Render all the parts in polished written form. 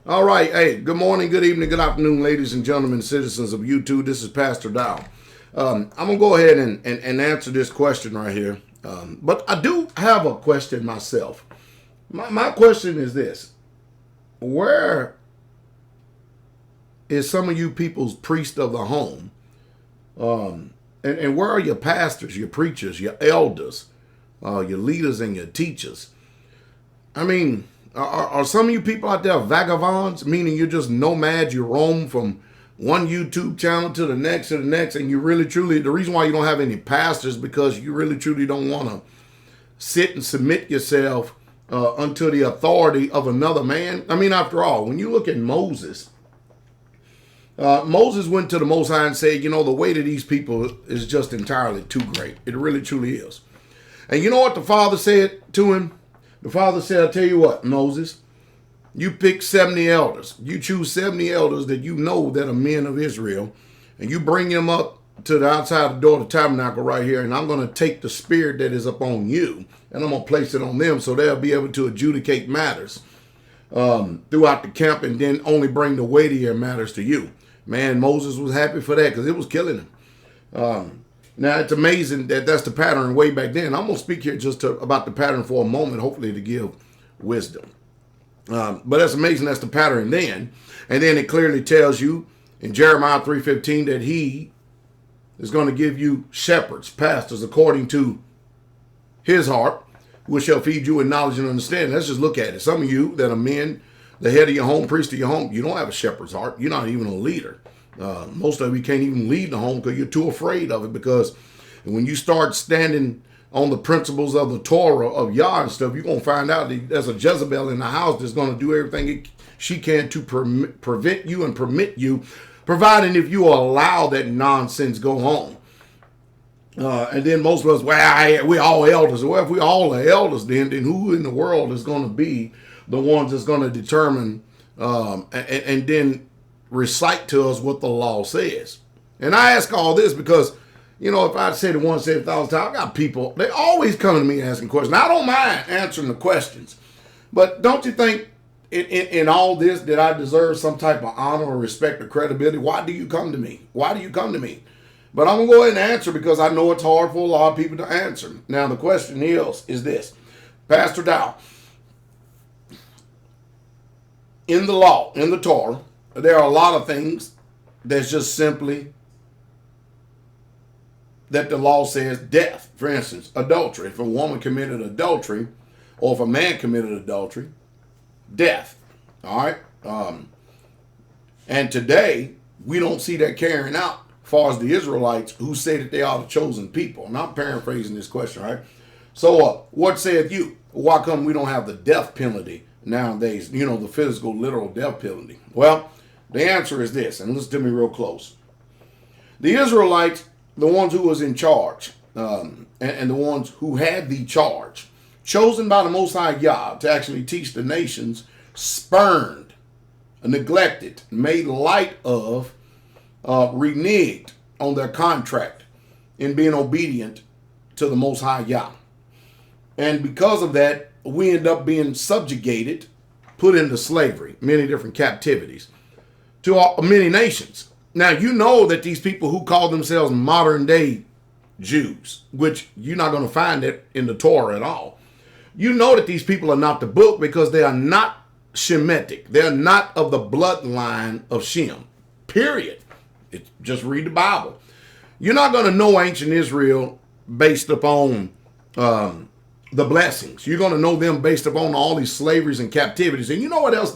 All right. Hey, good morning, good evening, good afternoon, ladies and gentlemen, citizens of YouTube. This is Pastor Dow. I'm going to go ahead and answer this question right here. But I do have a question myself. My question is this. Where is some of you people's priest of the home? And where are your pastors, your preachers, your elders, your leaders, and your teachers? I mean, are some of you people out there vagabonds, meaning you're just nomads, you roam from one YouTube channel to the next, and you really truly, the reason why you don't have any pastors is because you really truly don't want to sit and submit yourself unto the authority of another man. I mean, after all, when you look at Moses, Moses went to the Most High and said, you know, the weight of these people is just entirely too great. It really truly is. And you know what the Father said to him? The Father said, I'll tell you what, Moses, you pick 70 elders. You choose 70 elders that you know that are men of Israel, and you bring them up to the outside the door of the tabernacle right here, and I'm going to take the spirit that is upon you, and I'm going to place it on them so they'll be able to adjudicate matters throughout the camp, and then only bring the weightier matters to you. Man, Moses was happy for that because it was killing him. Now, it's amazing that that's the pattern way back then. I'm going to speak here just about the pattern for a moment, hopefully to give wisdom. But that's amazing that's the pattern then. And then it clearly tells you in Jeremiah 3:15 that he is going to give you shepherds, pastors, according to his heart, which shall feed you with knowledge and understanding. Let's just look at it. Some of you that are men, the head of your home, priest of your home, you don't have a shepherd's heart. You're not even a leader. Most of you can't even lead the home because you're too afraid of it, because when you start standing on the principles of the Torah of Yah and stuff, you're going to find out that there's a Jezebel in the house that's going to do everything she can to prevent you and permit you, providing if you allow that nonsense go on. And then most of us, we're all elders. Well, if we all are elders, then who in the world is going to be the ones that's going to determine and then recite to us what the law says? And I ask all this because, you know, if I said it once, said 1,000 times, I got people, they always come to me asking questions. Now, I don't mind answering the questions, but don't you think in all this that I deserve some type of honor or respect or credibility? Why do you come to me? Why do you come to me? But I'm going to go ahead and answer because I know it's hard for a lot of people to answer. Now, the question is this. Pastor Dow, in the law, in the Torah, there are a lot of things that's just simply that the law says death. For instance, adultery. If a woman committed adultery, or if a man committed adultery, death. All right? And today, we don't see that carrying out as far as the Israelites who say that they are the chosen people. And I'm paraphrasing this question, right? So, what saith you? Why come we don't have the death penalty nowadays? You know, the physical, literal death penalty. Well, the answer is this, and listen to me real close. The Israelites, the ones who was in charge, and the ones who had the charge, chosen by the Most High Yah to actually teach the nations, spurned, neglected, made light of, reneged on their contract in being obedient to the Most High Yah. And because of that, we end up being subjugated, put into slavery, many different captivities, to many nations. Now, you know that these people who call themselves modern day Jews, which you're not going to find it in the Torah at all. You know that these people are not the book because they are not Shemitic. They're not of the bloodline of Shem, period. Just read the Bible. You're not going to know ancient Israel based upon the blessings. You're going to know them based upon all these slaveries and captivities. And you know what else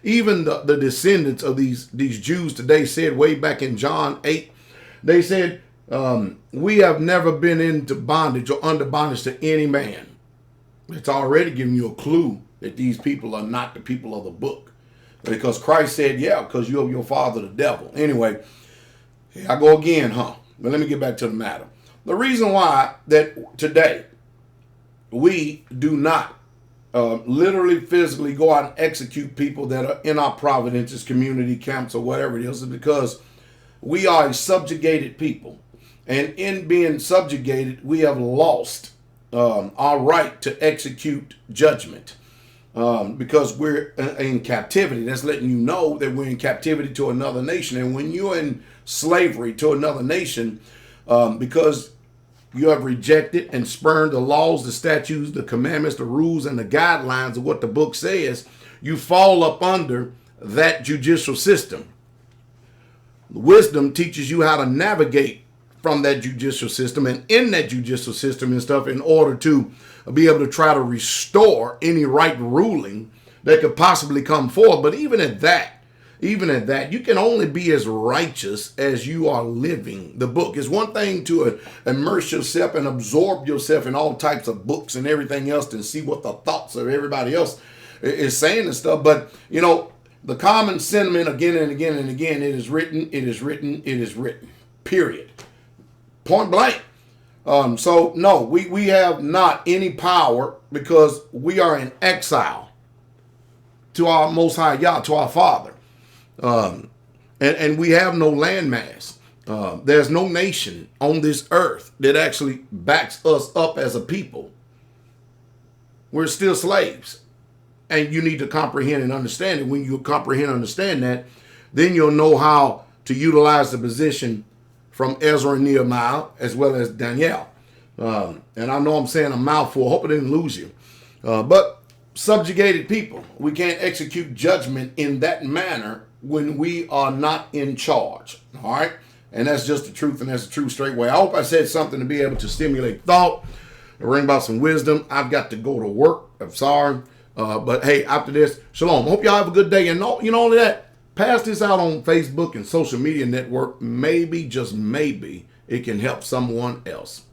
even the descendants of these Jews today said way back in John 8? They said, we have never been into bondage or under bondage to any man. It's already giving you a clue that these people are not the people of the book. Because Christ said, yeah, because you're of your father, the devil. Anyway, here I go again, But let me get back to the matter. The reason why that today we do not literally physically go out and execute people that are in our providences, community camps, or whatever it is because we are a subjugated people. And in being subjugated, we have lost our right to execute judgment. because we're in captivity. That's letting you know that we're in captivity to another nation. And when you're in slavery to another nation, because you have rejected and spurned the laws, the statutes, the commandments, the rules, and the guidelines of what the book says, you fall up under that judicial system. Wisdom teaches you how to navigate from that judicial system and in that judicial system and stuff in order to be able to try to restore any right ruling that could possibly come forth. But even at that, you can only be as righteous as you are living the book. It's one thing to immerse yourself and absorb yourself in all types of books and everything else and see what the thoughts of everybody else is saying and stuff. But, you know, the common sentiment again and again and again, it is written, it is written, it is written, period. Point blank. So, no, we have not any power because we are in exile to our Most High Yah, to our Father. And we have no landmass. There's no nation on this earth that actually backs us up as a people. We're still slaves. And you need to comprehend and understand it. When you comprehend and understand that, then you'll know how to utilize the position from Ezra and Nehemiah as well as Daniel. And I know I'm saying a mouthful. I hope I didn't lose you. But subjugated people, we can't execute judgment in that manner when we are not in charge. All right? And that's just the truth, and that's the true straight way. I hope I said something to be able to stimulate thought, bring about some wisdom. I've got to go to work. I'm sorry. But hey, after this, shalom. Hope y'all have a good day. And you know all of that, pass this out on Facebook and social media network. Maybe, just maybe, it can help someone else.